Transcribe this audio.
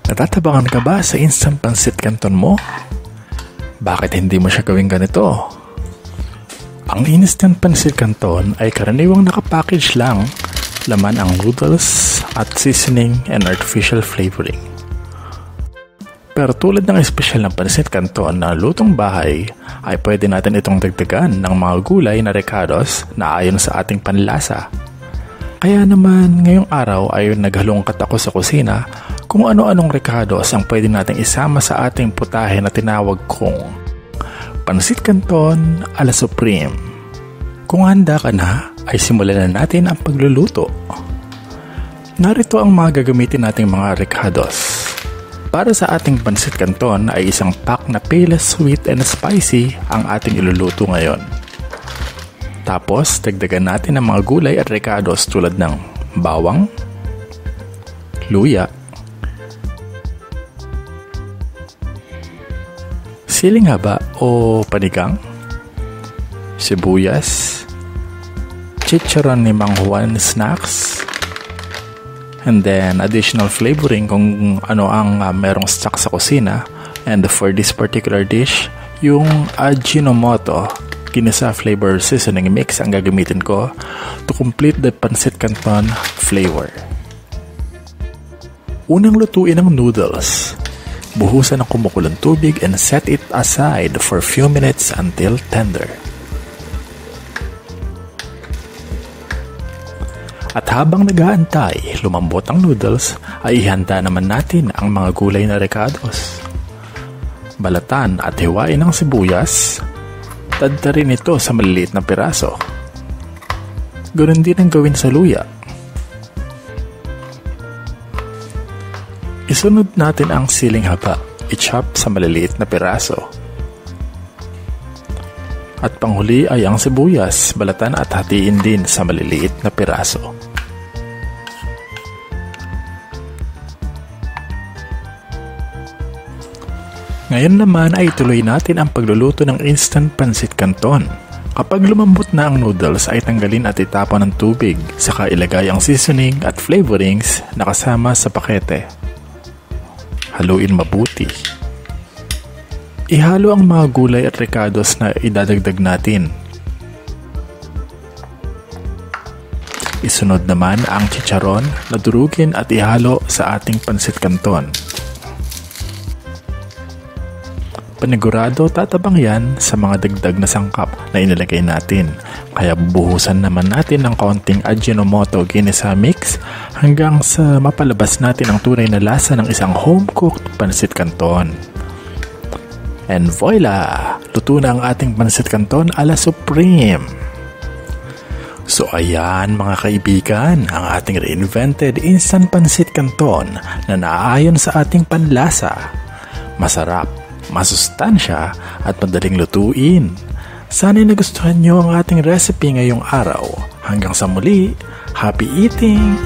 Natatabangan ka ba sa instant pancit canton mo? Bakit hindi mo siya gawing ganito? Ang instant pancit canton ay karaniwang nakapackage lang, laman ang noodles at seasoning and artificial flavoring. Pero tulad ng espesyal na pancit canton na lutong bahay, ay pwede natin itong dagdagan ng mga gulay na recados na ayon sa ating panlasa. Kaya naman ngayong araw ay naghalongkat ako sa kusina kung ano-anong recados ang pwede nating isama sa ating putahe na tinawag kong pancit canton a la Supreme. Kung handa ka na, ay simulan na natin ang pagluluto. Narito ang mga gagamitin nating mga recados. Para sa ating pancit canton ay isang pack na Payless Sweet and Spicy ang ating iluluto ngayon. Tapos, dagdagan natin ang mga gulay at recados tulad ng bawang, luya, siling haba o panigang, sibuyas, chicharon ni Mang Juan Snacks, and then additional flavoring kung ano ang merong stock sa kusina. And for this particular dish, yung Ajinomoto Ginisa flavor seasoning mix ang gagamitin ko to complete the pancit canton flavor. Unang lutuin ang noodles. Buhusan ng kumukulong tubig and set it aside for few minutes until tender. At habang nag-aantay lumambot ang noodles, ay ihanda naman natin ang mga gulay na recados. Balatan at hiwain ang sibuyas. Tadtarin ito sa maliliit na piraso. Ganoon din ang gawin sa luya. Isunod natin ang siling haba. I-chop sa maliliit na piraso. At panghuli ay ang sibuyas, balatan at hatiin din sa maliliit na piraso. Ngayon naman ay tuloy natin ang pagluluto ng instant pancit canton. Kapag lumambot na ang noodles ay tanggalin at itapon ng tubig, saka ilagay ang seasoning at flavorings na kasama sa pakete. Haluin mabuti. Ihalo ang mga gulay at recados na idadagdag natin. Isunod naman ang chicharon na durugin at ihalo sa ating pancit canton. Panigurado tatabang yan sa mga dagdag na sangkap na inilagay natin. Kaya buhusan naman natin ng kaunting Ajinomoto Ginisa mix hanggang sa mapalabas natin ang tunay na lasa ng isang home-cooked pancit canton. And voila! Luto na ang ating pancit canton a la Supreme. So ayan mga kaibigan, ang ating reinvented instant pancit canton na naaayon sa ating panlasa. Masarap, masustansya at madaling lutuin. Sana'y nagustuhan nyo ang ating recipe ngayong araw. Hanggang sa muli, happy eating!